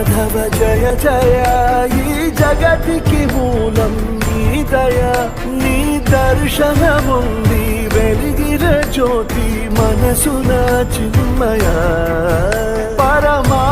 మాధవ జయ జయ ఈ జగతికి మూలం నీ దయ నీ దర్శనముంది వెలిగిన జ్యోతి మనసున చిన్మయ పరమా